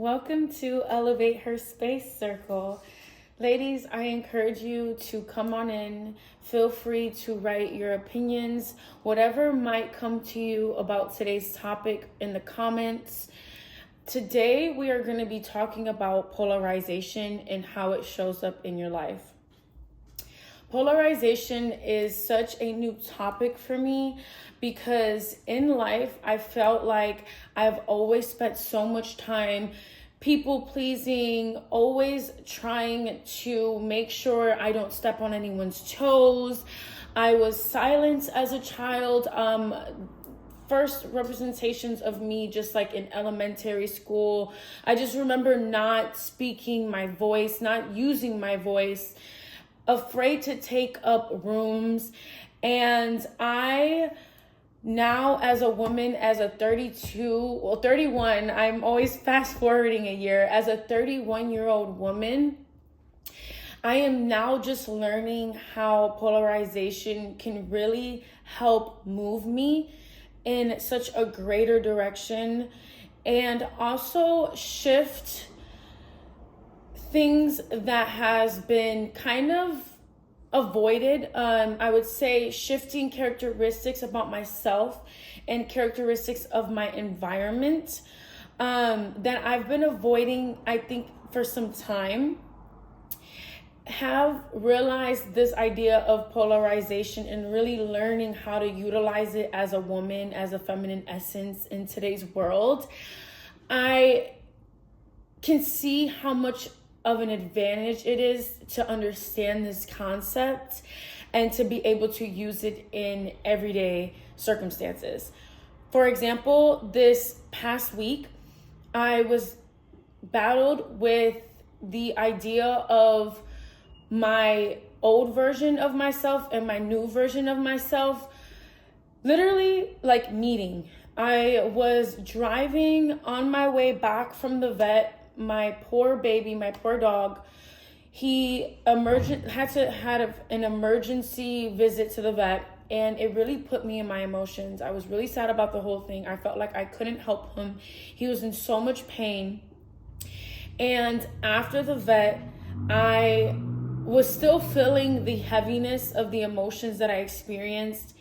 Welcome to Elevate Her Space Circle. Ladies, I encourage you to come on in. Feel free to write your opinions, whatever might come to you about today's topic in the comments. Today, we are going to be talking about polarization and how it shows up in your life. Polarization is such a new topic for me because in life, I felt like I've always spent so much time people pleasing, always trying to make sure I don't step on anyone's toes. I was silenced as a child. First representations of me just like in elementary school. I just remember not speaking my voice, not using my voice, afraid to take up rooms. And I now, as a woman, as a 31, I'm always fast forwarding a year. As a 31-year-old woman, I am now just learning how polarization can really help move me in such a greater direction and also shift things that has been kind of avoided. I would say shifting characteristics about myself and characteristics of my environment that I've been avoiding, I think, for some time. Have realized this idea of polarization and really learning how to utilize it as a woman, as a feminine essence in today's world. I can see how much of an advantage it is to understand this concept and to be able to use it in everyday circumstances. For example, this past week, I was battled with the idea of my old version of myself and my new version of myself literally like meeting. I was driving on my way back from the vet. My poor baby, my poor dog, he had an emergency visit to the vet, and it really put me in my emotions. I was really sad about the whole thing. I felt like I couldn't help him. He was in so much pain. And after the vet, I was still feeling the heaviness of the emotions that I experienced,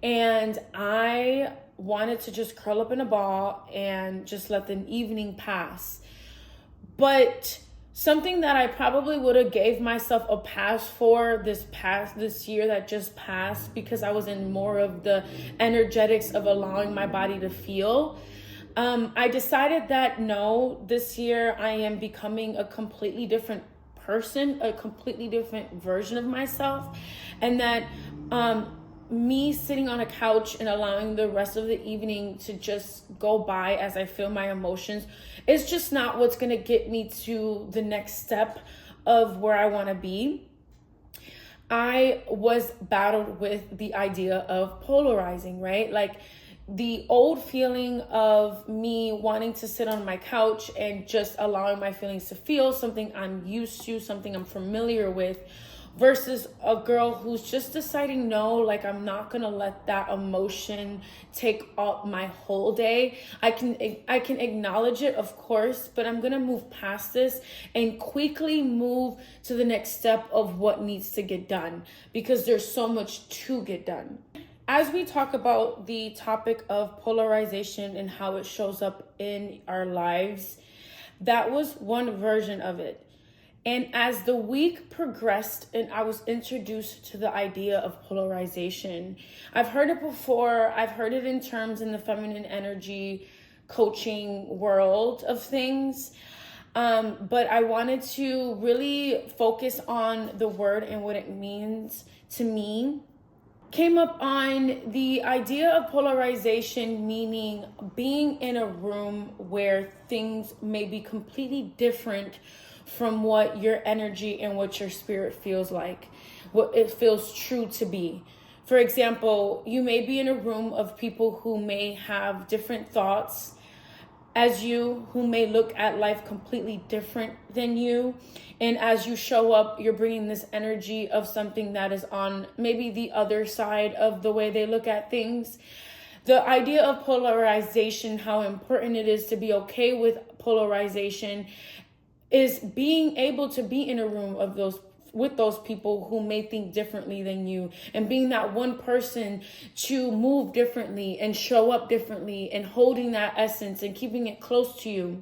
and I wanted to just curl up in a ball and just let the evening pass. But something that I probably would have gave myself a pass for this year that just passed, because I was in more of the energetics of allowing my body to feel. I decided that no, this year I am becoming a completely different person, a completely different version of myself, and that me sitting on a couch and allowing the rest of the evening to just go by as I feel my emotions is just not what's going to get me to the next step of where I want to be. I was battled with the idea of polarizing, right? Like the old feeling of me wanting to sit on my couch and just allowing my feelings to feel, something I'm used to, something I'm familiar with, versus a girl who's just deciding, no, like I'm not gonna let that emotion take up my whole day. I can acknowledge it, of course, but I'm gonna move past this and quickly move to the next step of what needs to get done, because there's so much to get done. As we talk about the topic of polarization and how it shows up in our lives, that was one version of it. And as the week progressed and I was introduced to the idea of polarization, I've heard it before. I've heard it in terms in the feminine energy coaching world of things. But I wanted to really focus on the word and what it means to me. Came up on the idea of polarization, meaning being in a room where things may be completely different from what your energy and what your spirit feels like, what it feels true to be. For example, you may be in a room of people who may have different thoughts as you, who may look at life completely different than you. And as you show up, you're bringing this energy of something that is on maybe the other side of the way they look at things. The idea of polarization, how important it is to be okay with polarization is being able to be in a room of with those people who may think differently than you, and being that one person to move differently and show up differently and holding that essence and keeping it close to you.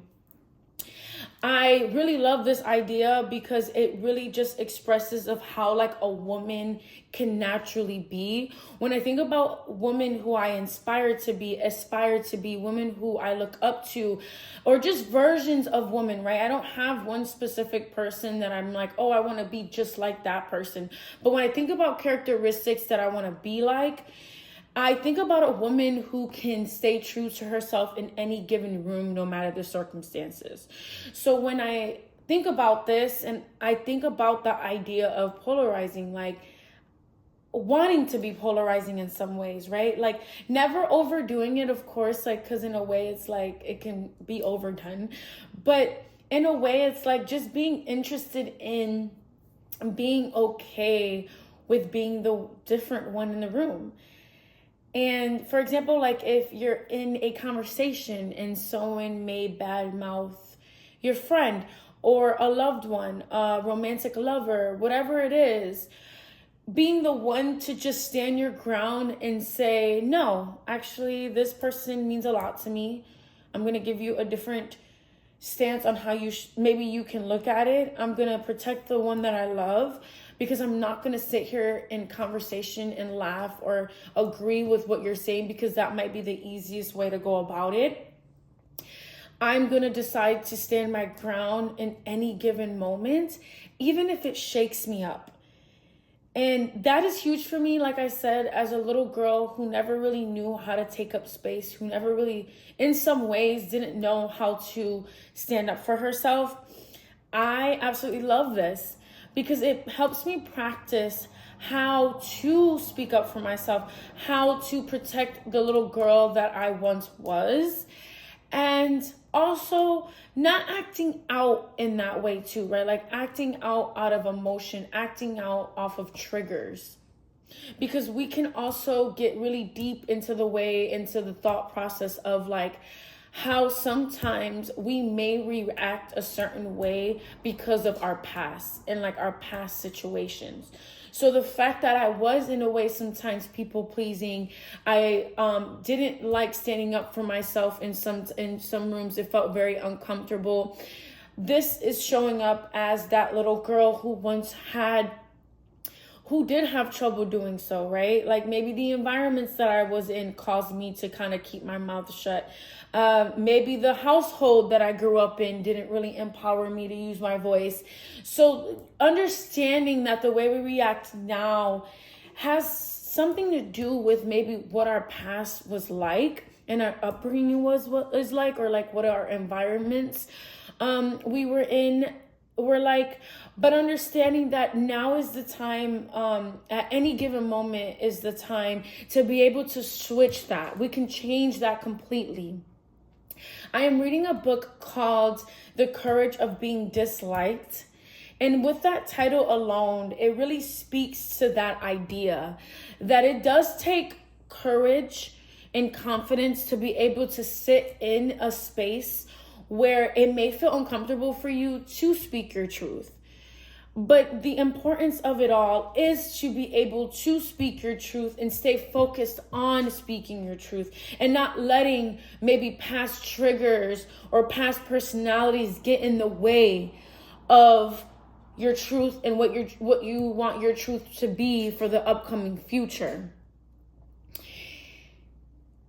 I really love this idea because it really just expresses of how like a woman can naturally be. When I think about women who I aspire to be, women who I look up to, or just versions of women, right? I don't have one specific person that I'm like, oh, I want to be just like that person. But when I think about characteristics that I want to be like, I think about a woman who can stay true to herself in any given room, no matter the circumstances. So when I think about this and I think about the idea of polarizing, like wanting to be polarizing in some ways, right? Like never overdoing it, of course, like, because in a way it's like it can be overdone. But in a way, it's like just being interested in being okay with being the different one in the room. And for example, like if you're in a conversation and someone may badmouth your friend or a loved one, a romantic lover, whatever it is, being the one to just stand your ground and say, no, actually, this person means a lot to me. I'm going to give you a different stance on how maybe you can look at it. I'm going to protect the one that I love, because I'm not going to sit here in conversation and laugh or agree with what you're saying, because that might be the easiest way to go about it. I'm going to decide to stand my ground in any given moment, even if it shakes me up. And that is huge for me. Like I said, as a little girl who never really knew how to take up space, who never really, in some ways, didn't know how to stand up for herself, I absolutely love this, because it helps me practice how to speak up for myself, how to protect the little girl that I once was, and also not acting out in that way too, right? Like acting out of emotion, acting out off of triggers. Because we can also get really deep into the thought process of like how sometimes we may react a certain way because of our past and like our past situations. So the fact that I was in a way sometimes people pleasing, I didn't like standing up for myself in some rooms. It felt very uncomfortable. This is showing up as that little girl who did have trouble doing so, right? Like maybe the environments that I was in caused me to kind of keep my mouth shut. Maybe the household that I grew up in didn't really empower me to use my voice. So understanding that the way we react now has something to do with maybe what our past was like and our upbringing was like, or like what our environments we were in were like. But understanding that now is the time, at any given moment is the time to be able to switch that. We can change that completely. I am reading a book called The Courage of Being Disliked. And with that title alone, it really speaks to that idea that it does take courage and confidence to be able to sit in a space where it may feel uncomfortable for you to speak your truth. But the importance of it all is to be able to speak your truth and stay focused on speaking your truth and not letting maybe past triggers or past personalities get in the way of your truth and what you want your truth to be for the upcoming future.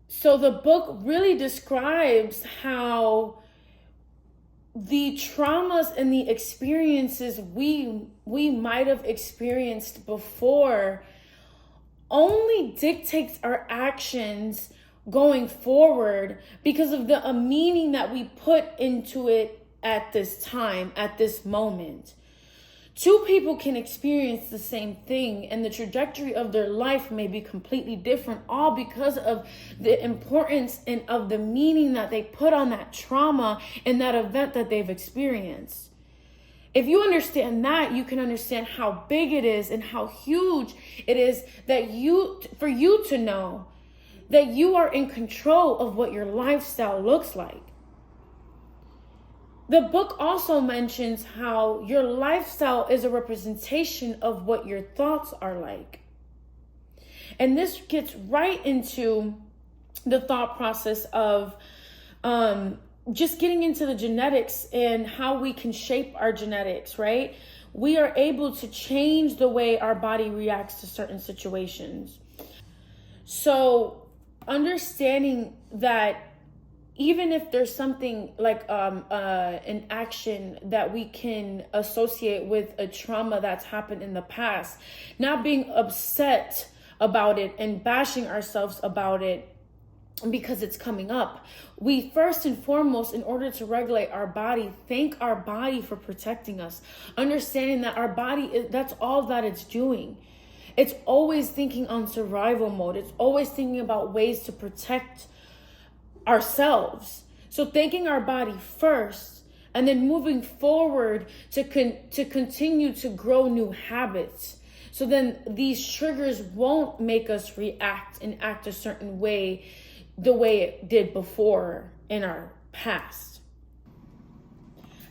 So the book really describes how the traumas and the experiences we might have experienced before only dictates our actions going forward because of the meaning that we put into it at this time, at this moment. Two people can experience the same thing and the trajectory of their life may be completely different, all because of the importance and of the meaning that they put on that trauma and that event that they've experienced. If you understand that, you can understand how big it is and how huge it is for you to know that you are in control of what your lifestyle looks like. The book also mentions how your lifestyle is a representation of what your thoughts are like. And this gets right into the thought process of just getting into the genetics and how we can shape our genetics, right? We are able to change the way our body reacts to certain situations. So understanding that even if there's something like an action that we can associate with a trauma that's happened in the past, not being upset about it and bashing ourselves about it because it's coming up. We first and foremost, in order to regulate our body, thank our body for protecting us. Understanding that our body, that's all that it's doing. It's always thinking on survival mode. It's always thinking about ways to protect ourselves. So thanking our body first, and then moving forward to continue to grow new habits. So then these triggers won't make us react and act a certain way, the way it did before in our past.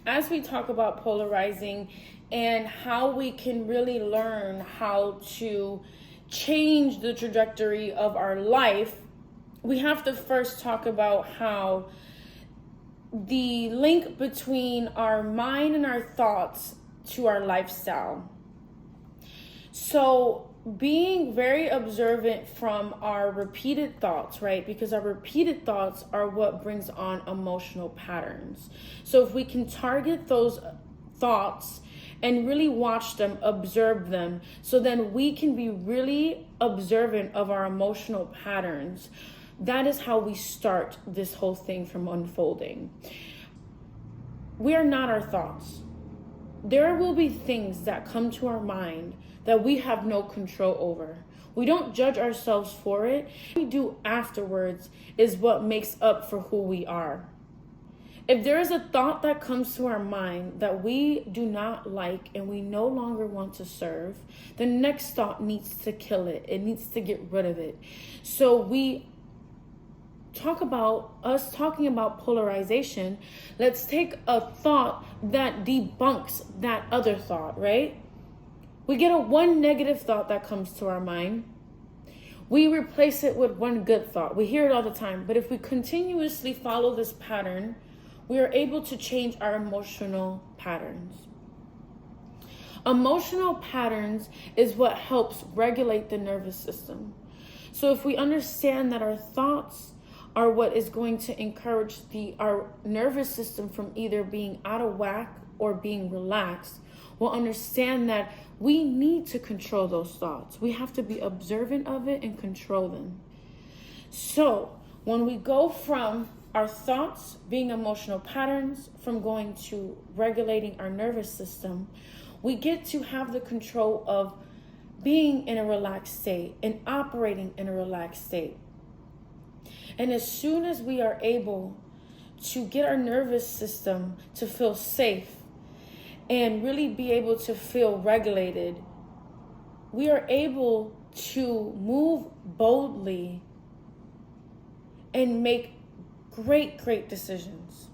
As we talk about polarizing and how we can really learn how to change the trajectory of our life, we have to first talk about how the link between our mind and our thoughts to our lifestyle. So being very observant from our repeated thoughts, right? Because our repeated thoughts are what brings on emotional patterns. So if we can target those thoughts and really watch them, observe them, so then we can be really observant of our emotional patterns. That is how we start this whole thing from unfolding. We are not our thoughts. There will be things that come to our mind that we have no control over. We don't judge ourselves for it. What we do afterwards is what makes up for who we are. If there is a thought that comes to our mind that we do not like and we no longer want to serve, the next thought needs to kill it. It needs to get rid of it. So we talking about polarization. Let's take a thought that debunks that other thought, right? We get one negative thought that comes to our mind. We replace it with one good thought. We hear it all the time. But if we continuously follow this pattern, we are able to change our emotional patterns. Emotional patterns is what helps regulate the nervous system. So if we understand that our thoughts are what is going to encourage our nervous system from either being out of whack or being relaxed, we'll understand that we need to control those thoughts. We have to be observant of it and control them. So when we go from our thoughts being emotional patterns, from going to regulating our nervous system, we get to have the control of being in a relaxed state and operating in a relaxed state. And as soon as we are able to get our nervous system to feel safe and really be able to feel regulated, we are able to move boldly and make great decisions.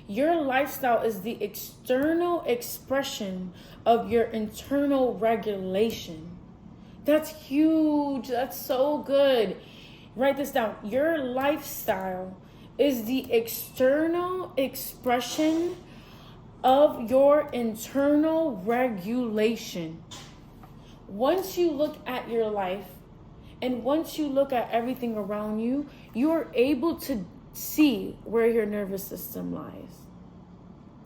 Your lifestyle is the external expression of your internal regulation. That's huge. That's so good. Write this down. Your lifestyle is the external expression of your internal regulation. Once you look at your life and once you look at everything around you, you are able to see where your nervous system lies.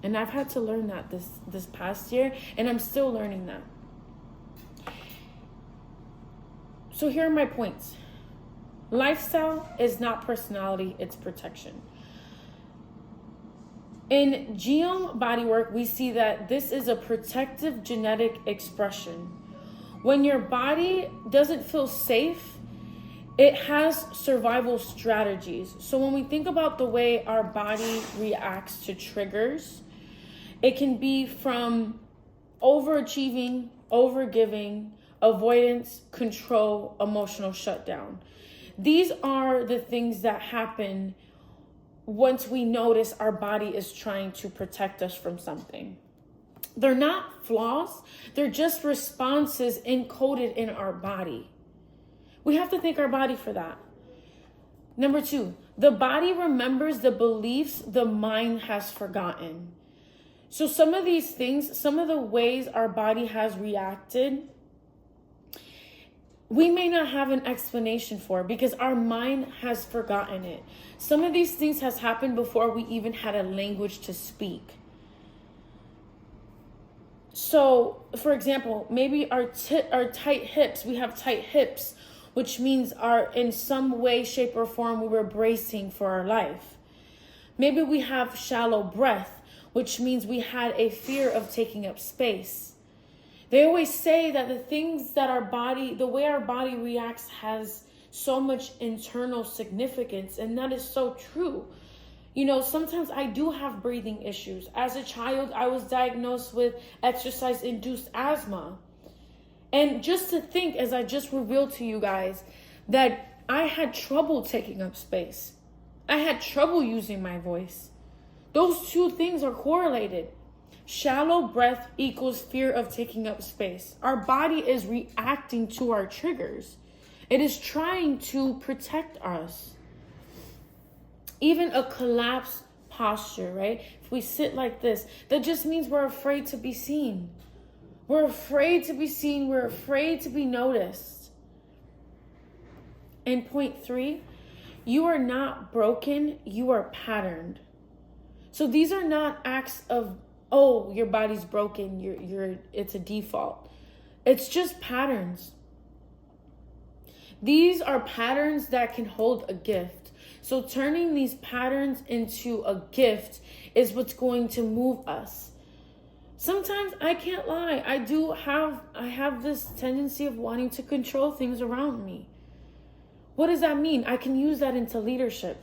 And I've had to learn that this past year, and I'm still learning that. So here are my points. Lifestyle is not personality, it's protection. In genome bodywork, we see that this is a protective genetic expression. When your body doesn't feel safe, it has survival strategies. So when we think about the way our body reacts to triggers, it can be from overachieving, overgiving, avoidance, control, emotional shutdown. These are the things that happen once we notice our body is trying to protect us from something. They're not flaws. They're just responses encoded in our body. We have to thank our body for that. Number 2, the body remembers the beliefs the mind has forgotten. So some of these things, some of the ways our body has reacted, we may not have an explanation for because our mind has forgotten it. Some of these things has happened before we even had a language to speak. So, for example, maybe our tight hips, we have tight hips, which means in some way, shape, or form, we were bracing for our life. Maybe we have shallow breath, which means we had a fear of taking up space. They always say that the way our body reacts has so much internal significance, and that is so true. You know, sometimes I do have breathing issues. As a child, I was diagnosed with exercise-induced asthma. And just to think, as I just revealed to you guys, that I had trouble taking up space. I had trouble using my voice. Those two things are correlated. Shallow breath equals fear of taking up space. Our body is reacting to our triggers. It is trying to protect us. Even a collapsed posture, right? If we sit like this, that just means we're afraid to be seen. We're afraid to be seen. We're afraid to be noticed. And point 3, you are not broken. You are patterned. So these are not acts of, oh, your body's broken. It's a default. It's just patterns. These are patterns that can hold a gift. So turning these patterns into a gift is what's going to move us. Sometimes I can't lie. I have this tendency of wanting to control things around me. What does that mean? I can use that into leadership.